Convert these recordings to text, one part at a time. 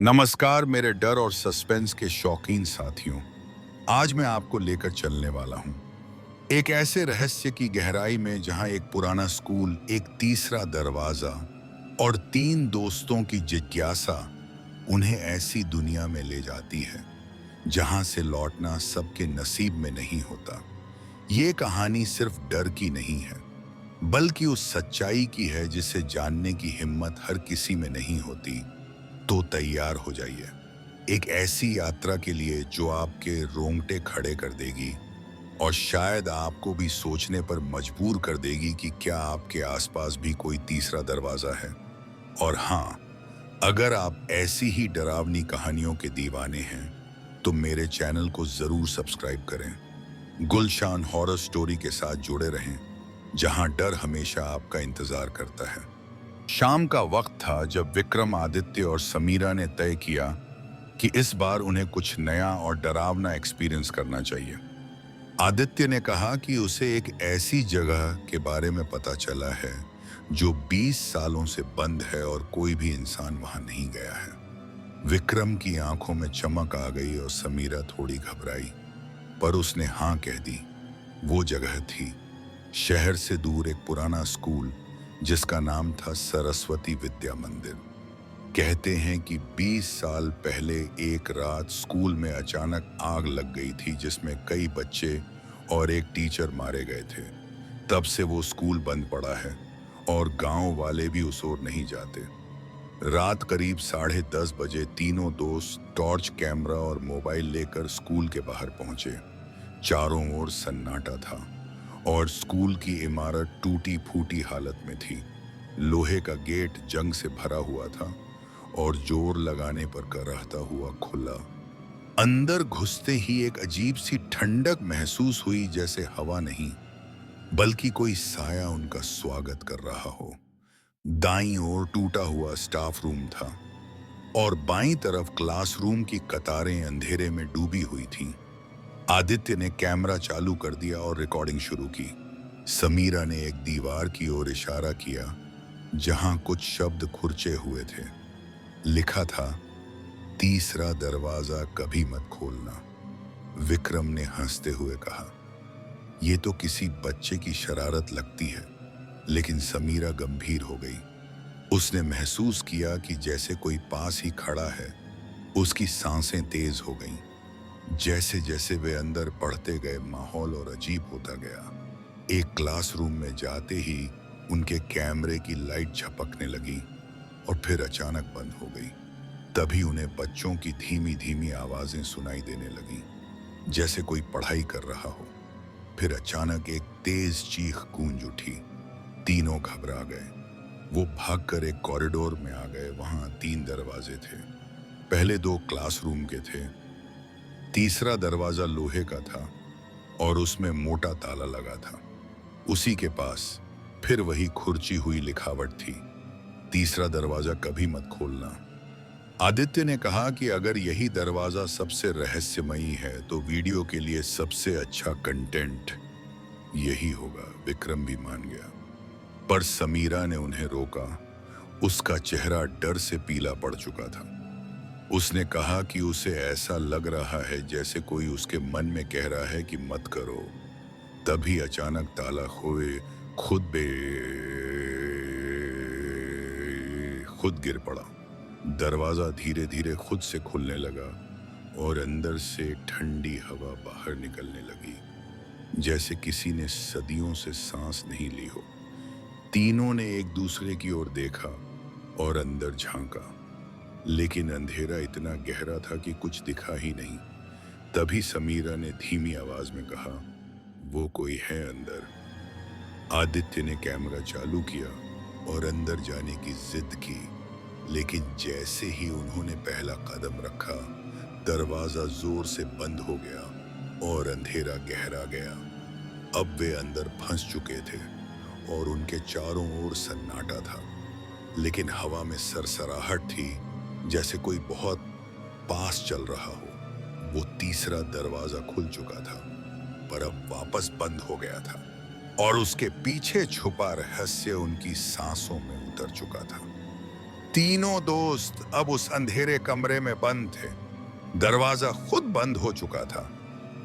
नमस्कार मेरे डर और सस्पेंस के शौकीन साथियों। आज मैं आपको लेकर चलने वाला हूं एक ऐसे रहस्य की गहराई में जहां एक पुराना स्कूल, एक तीसरा दरवाजा और तीन दोस्तों की जिज्ञासा उन्हें ऐसी दुनिया में ले जाती है जहां से लौटना सबके नसीब में नहीं होता। ये कहानी सिर्फ डर की नहीं है, बल्कि उस सच्चाई की है जिसे जानने की हिम्मत हर किसी में नहीं होती। तो तैयार हो जाइए एक ऐसी यात्रा के लिए जो आपके रोंगटे खड़े कर देगी और शायद आपको भी सोचने पर मजबूर कर देगी कि क्या आपके आसपास भी कोई तीसरा दरवाजा है। और हाँ, अगर आप ऐसी ही डरावनी कहानियों के दीवाने हैं तो मेरे चैनल को जरूर सब्सक्राइब करें। गुलशान हॉरर स्टोरी के साथ जुड़े रहें, जहां डर हमेशा आपका इंतजार करता है। शाम का वक्त था जब विक्रम, आदित्य और समीरा ने तय किया कि इस बार उन्हें कुछ नया और डरावना एक्सपीरियंस करना चाहिए। आदित्य ने कहा कि उसे एक ऐसी जगह के बारे में पता चला है जो 20 सालों से बंद है और कोई भी इंसान वहां नहीं गया है। विक्रम की आंखों में चमक आ गई और समीरा थोड़ी घबराई, पर उसने हाँ कह दी। वो जगह थी शहर से दूर एक पुराना स्कूल जिसका नाम था सरस्वती विद्या मंदिर। कहते हैं कि 20 साल पहले एक रात स्कूल में अचानक आग लग गई थी जिसमें कई बच्चे और एक टीचर मारे गए थे। तब से वो स्कूल बंद पड़ा है और गांव वाले भी उस ओर नहीं जाते। रात करीब 10:30 बजे तीनों दोस्त टॉर्च, कैमरा और मोबाइल लेकर स्कूल के बाहर पहुंचे। चारों ओर सन्नाटा था और स्कूल की इमारत टूटी फूटी हालत में थी। लोहे का गेट जंग से भरा हुआ था और जोर लगाने पर कराहता हुआ खुला। अंदर घुसते ही एक अजीब सी ठंडक महसूस हुई, जैसे हवा नहीं बल्कि कोई साया उनका स्वागत कर रहा हो। दाईं ओर टूटा हुआ स्टाफ रूम था और बाईं तरफ क्लासरूम की कतारें अंधेरे में डूबी हुई थीं। आदित्य ने कैमरा चालू कर दिया और रिकॉर्डिंग शुरू की। समीरा ने एक दीवार की ओर इशारा किया जहां कुछ शब्द खुरचे हुए थे। लिखा था, तीसरा दरवाजा कभी मत खोलना। विक्रम ने हंसते हुए कहा, यह तो किसी बच्चे की शरारत लगती है। लेकिन समीरा गंभीर हो गई। उसने महसूस किया कि जैसे कोई पास ही खड़ा है। उसकी सांसें तेज हो गईं। जैसे जैसे वे अंदर पढ़ते गए माहौल और अजीब होता गया। एक क्लासरूम में जाते ही उनके कैमरे की लाइट झपकने लगी और फिर अचानक बंद हो गई। तभी उन्हें बच्चों की धीमी धीमी आवाजें सुनाई देने लगीं, जैसे कोई पढ़ाई कर रहा हो। फिर अचानक एक तेज चीख गूंज उठी। तीनों घबरा गए। वो भागकर एक कॉरिडोर में आ गए। वहां 3 दरवाजे थे। पहले 2 क्लासरूम के थे। तीसरा दरवाजा लोहे का था और उसमें मोटा ताला लगा था। उसी के पास फिर वही खुरची हुई लिखावट थी, तीसरा दरवाजा कभी मत खोलना। आदित्य ने कहा कि अगर यही दरवाजा सबसे रहस्यमयी है तो वीडियो के लिए सबसे अच्छा कंटेंट यही होगा। विक्रम भी मान गया, पर समीरा ने उन्हें रोका। उसका चेहरा डर से पीला पड़ चुका था। उसने कहा कि उसे ऐसा लग रहा है जैसे कोई उसके मन में कह रहा है कि मत करो। तभी अचानक ताला खोए खुद गिर पड़ा। दरवाजा धीरे धीरे खुद से खुलने लगा और अंदर से ठंडी हवा बाहर निकलने लगी, जैसे किसी ने सदियों से सांस नहीं ली हो। तीनों ने एक दूसरे की ओर देखा और अंदर झांका, लेकिन अंधेरा इतना गहरा था कि कुछ दिखा ही नहीं। तभी समीरा ने धीमी आवाज में कहा, वो कोई है अंदर। आदित्य ने कैमरा चालू किया और अंदर जाने की जिद की, लेकिन जैसे ही उन्होंने पहला कदम रखा, दरवाजा जोर से बंद हो गया और अंधेरा गहरा गया। अब वे अंदर फंस चुके थे और उनके चारों ओर सन्नाटा था, लेकिन हवा में सरसराहट थी, जैसे कोई बहुत पास चल रहा हो। वो तीसरा दरवाजा खुल चुका था, पर अब वापस बंद हो गया था और उसके पीछे छुपा रहस्य उनकी सांसों में उतर चुका था। तीनों दोस्त अब उस अंधेरे कमरे में बंद थे। दरवाजा खुद बंद हो चुका था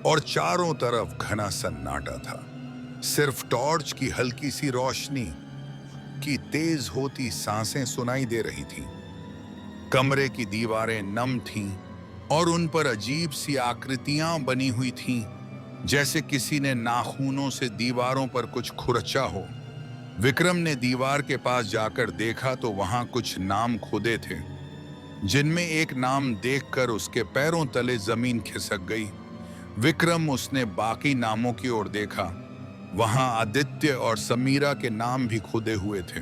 और चारों तरफ घना सन्नाटा था। सिर्फ टॉर्च की हल्की सी रोशनी की तेज होती सांसें सुनाई दे रही थीं। कमरे की दीवारें नम थीं और उन पर अजीब सी आकृतियां बनी हुई थीं, जैसे किसी ने नाखूनों से दीवारों पर कुछ खुरचा हो। विक्रम ने दीवार के पास जाकर देखा तो वहां कुछ नाम खुदे थे, जिनमें एक नाम देखकर उसके पैरों तले जमीन खिसक गई। विक्रम उसने बाकी नामों की ओर देखा। वहां आदित्य और समीरा के नाम भी खुदे हुए थे।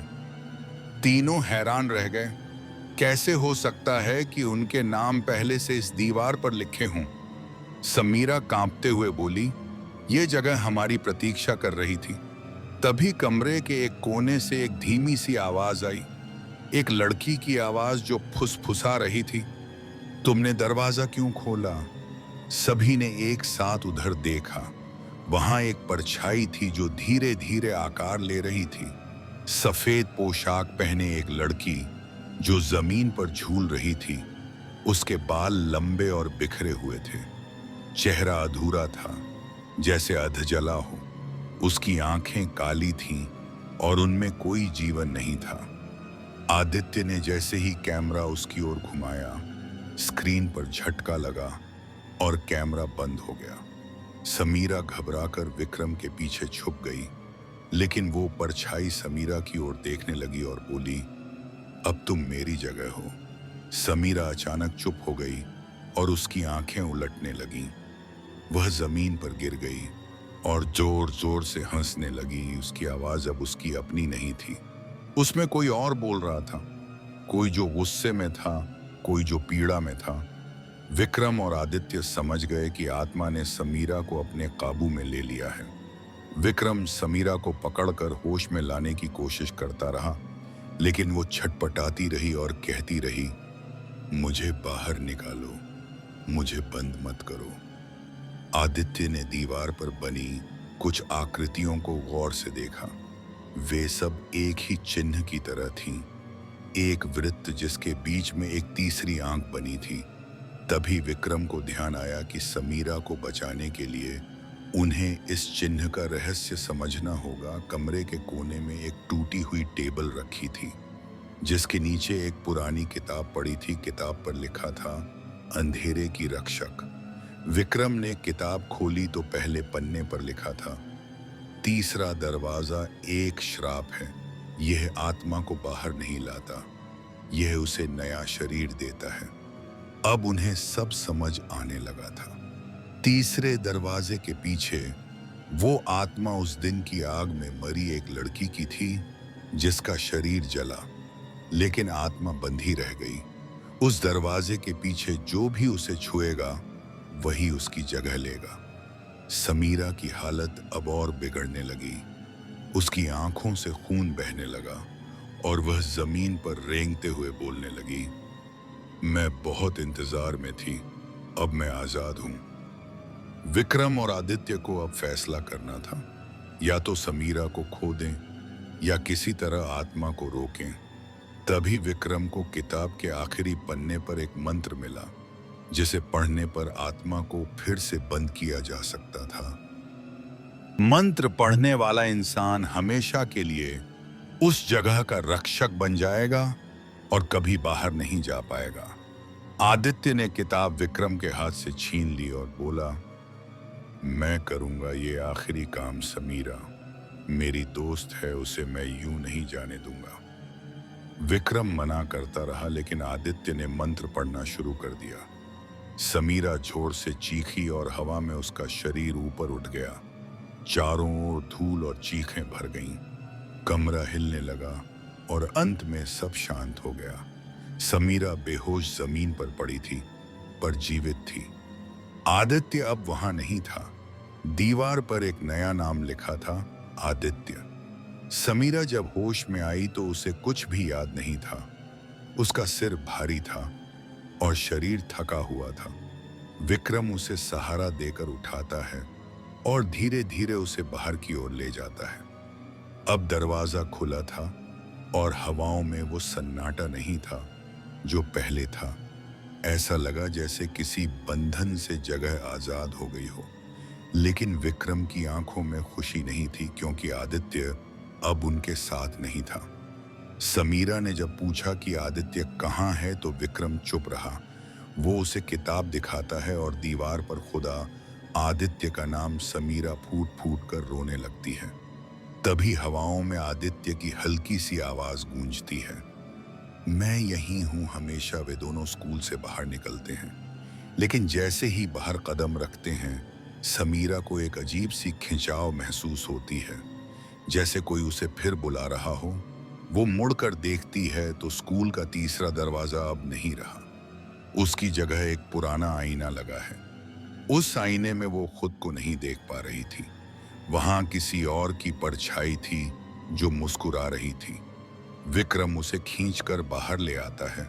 तीनों हैरान रह गए। कैसे हो सकता है कि उनके नाम पहले से इस दीवार पर लिखे हों? समीरा कांपते हुए बोली, "ये जगह हमारी प्रतीक्षा कर रही थी।" तभी कमरे के एक कोने से एक धीमी सी आवाज आई, एक लड़की की आवाज जो फुसफुसा रही थी, "तुमने दरवाजा क्यों खोला?" सभी ने एक साथ उधर देखा। वहां एक परछाई थी जो धीरे धीरे आकार ले रही थी। सफेद पोशाक पहने एक लड़की जो जमीन पर झूल रही थी। उसके बाल लंबे और बिखरे हुए थे। चेहरा अधूरा था, जैसे अधजला हो। उसकी आंखें काली थीं और उनमें कोई जीवन नहीं था। आदित्य ने जैसे ही कैमरा उसकी ओर घुमाया, स्क्रीन पर झटका लगा और कैमरा बंद हो गया। समीरा घबराकर विक्रम के पीछे छुप गई, लेकिन वो परछाई समीरा की ओर देखने लगी और बोली, "अब तुम मेरी जगह हो।" समीरा अचानक चुप हो गई और उसकी आंखें उलटने लगीं। वह जमीन पर गिर गई और जोर जोर से हंसने लगी। उसकी आवाज अब उसकी अपनी नहीं थी। उसमें कोई और बोल रहा था, कोई जो गुस्से में था, कोई जो पीड़ा में था। विक्रम और आदित्य समझ गए कि आत्मा ने समीरा को अपने काबू में ले लिया है। विक्रम समीरा को पकड़कर होश में लाने की कोशिश करता रहा, लेकिन वो छटपटाती रही और कहती रही, "मुझे बाहर निकालो, मुझे बंद मत करो।" आदित्य ने दीवार पर बनी कुछ आकृतियों को गौर से देखा। वे सब एक ही चिन्ह की तरह थीं, एक वृत्त जिसके बीच में एक तीसरी आंख बनी थी। तभी विक्रम को ध्यान आया कि समीरा को बचाने के लिए उन्हें इस चिन्ह का रहस्य समझना होगा। कमरे के कोने में एक टूटी हुई टेबल रखी थी, जिसके नीचे एक पुरानी किताब पड़ी थी। किताब पर लिखा था, "अंधेरे की रक्षक।" विक्रम ने किताब खोली तो पहले पन्ने पर लिखा था, "तीसरा दरवाजा एक श्राप है। यह आत्मा को बाहर नहीं लाता, यह उसे नया शरीर देता है।" अब उन्हें सब समझ आने लगा था। तीसरे दरवाजे के पीछे वो आत्मा उस दिन की आग में मरी एक लड़की की थी, जिसका शरीर जला, लेकिन आत्मा बंधी रह गई। उस दरवाजे के पीछे जो भी उसे छुएगा, वही उसकी जगह लेगा। समीरा की हालत अब और बिगड़ने लगी। उसकी आंखों से खून बहने लगा और वह जमीन पर रेंगते हुए बोलने लगी, "मैं बहुत इंतजार में थी, अब मैं आजाद हूं।" विक्रम और आदित्य को अब फैसला करना था, या तो समीरा को खो दें या किसी तरह आत्मा को रोकें। तभी विक्रम को किताब के आखिरी पन्ने पर एक मंत्र मिला, जिसे पढ़ने पर आत्मा को फिर से बंद किया जा सकता था। मंत्र पढ़ने वाला इंसान हमेशा के लिए उस जगह का रक्षक बन जाएगा और कभी बाहर नहीं जा पाएगा। आदित्य ने किताब विक्रम के हाथ से छीन ली और बोला, "मैं करूंगा ये आखिरी काम समीरा। मेरी दोस्त है, उसे मैं यूं नहीं जाने दूंगा।" विक्रम मना करता रहा, लेकिन आदित्य ने मंत्र पढ़ना शुरू कर दिया। समीरा जोर से चीखी और हवा में उसका शरीर ऊपर उठ गया। चारों ओर धूल और चीखें भर गईं। कमरा हिलने लगा और अंत में सब शांत हो गया। समीरा बेहोश जमीन पर पड़ी थी, पर जीवित थी। आदित्य अब वहां नहीं था। दीवार पर एक नया नाम लिखा था, आदित्य। समीरा जब होश में आई तो उसे कुछ भी याद नहीं था। उसका सिर भारी था और शरीर थका हुआ था। विक्रम उसे सहारा देकर उठाता है और धीरे धीरे उसे बाहर की ओर ले जाता है। अब दरवाजा खुला था और हवाओं में वो सन्नाटा नहीं था जो पहले था। ऐसा लगा जैसे किसी बंधन से जगह आजाद हो गई हो। लेकिन विक्रम की आंखों में खुशी नहीं थी, क्योंकि आदित्य अब उनके साथ नहीं था। समीरा ने जब पूछा कि आदित्य कहाँ है, तो विक्रम चुप रहा। वो उसे किताब दिखाता है और दीवार पर खुदा आदित्य का नाम समीरा फूट फूट कर रोने लगती है। तभी हवाओं में आदित्य की हल्की सी आवाज गूंजती है, मैं यहीं हूं हमेशा। वे दोनों स्कूल से बाहर निकलते हैं, लेकिन जैसे ही बाहर कदम रखते हैं, समीरा को एक अजीब सी खिंचाव महसूस होती है, जैसे कोई उसे फिर बुला रहा हो। वो मुड़कर देखती है तो स्कूल का तीसरा दरवाजा अब नहीं रहा। उसकी जगह एक पुराना आईना लगा है। उस आईने में वो खुद को नहीं देख पा रही थी। वहां किसी और की परछाई थी जो मुस्कुरा रही थी। विक्रम उसे खींचकर बाहर ले आता है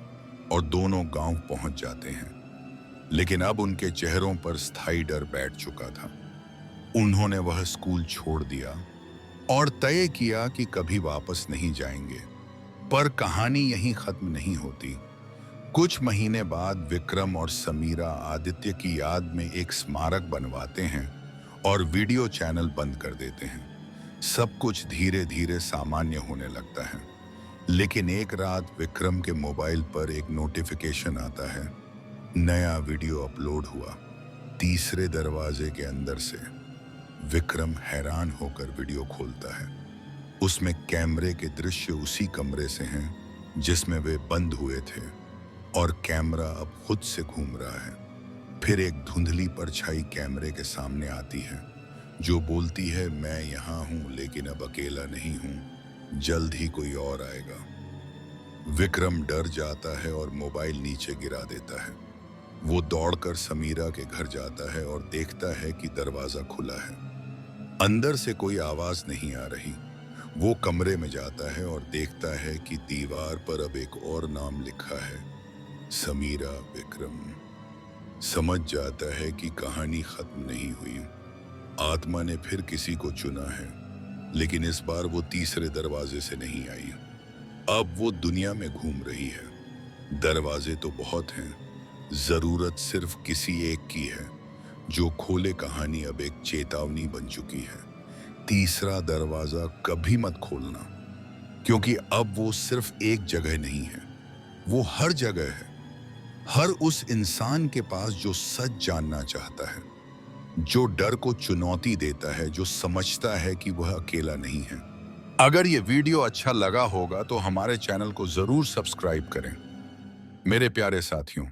और दोनों गांव पहुंच जाते हैं। लेकिन अब उनके चेहरों पर स्थायी डर बैठ चुका था। उन्होंने वह स्कूल छोड़ दिया और तय किया कि कभी वापस नहीं जाएंगे। पर कहानी यहीं खत्म नहीं होती। कुछ महीने बाद विक्रम और समीरा आदित्य की याद में एक स्मारक बनवाते हैं और वीडियो चैनल बंद कर देते हैं। सब कुछ धीरे धीरे सामान्य होने लगता है। लेकिन एक रात विक्रम के मोबाइल पर एक नोटिफिकेशन आता है, नया वीडियो अपलोड हुआ, तीसरे दरवाजे के अंदर से। विक्रम हैरान होकर वीडियो खोलता है। उसमें कैमरे के दृश्य उसी कमरे से हैं जिसमें वे बंद हुए थे, और कैमरा अब खुद से घूम रहा है। फिर एक धुंधली परछाई कैमरे के सामने आती है, जो बोलती है, मैं यहाँ हूँ लेकिन अब अकेला नहीं हूँ, जल्द ही कोई और आएगा। विक्रम डर जाता है और मोबाइल नीचे गिरा देता है। वो दौड़कर समीरा के घर जाता है और देखता है कि दरवाजा खुला है। अंदर से कोई आवाज नहीं आ रही। वो कमरे में जाता है और देखता है कि दीवार पर अब एक और नाम लिखा है, समीरा विक्रम। समझ जाता है कि कहानी खत्म नहीं हुई। आत्मा ने फिर किसी को चुना है, लेकिन इस बार वो तीसरे दरवाजे से नहीं आई। अब वो दुनिया में घूम रही है। दरवाजे तो बहुत हैं, जरूरत सिर्फ किसी एक की है जो खोले। कहानी अब एक चेतावनी बन चुकी है। तीसरा दरवाजा कभी मत खोलना, क्योंकि अब वो सिर्फ एक जगह नहीं है, वो हर जगह है। हर उस इंसान के पास जो सच जानना चाहता है, जो डर को चुनौती देता है, जो समझता है कि वह अकेला नहीं है। अगर ये वीडियो अच्छा लगा होगा तो हमारे चैनल को जरूर सब्सक्राइब करें। मेरे प्यारे साथियों,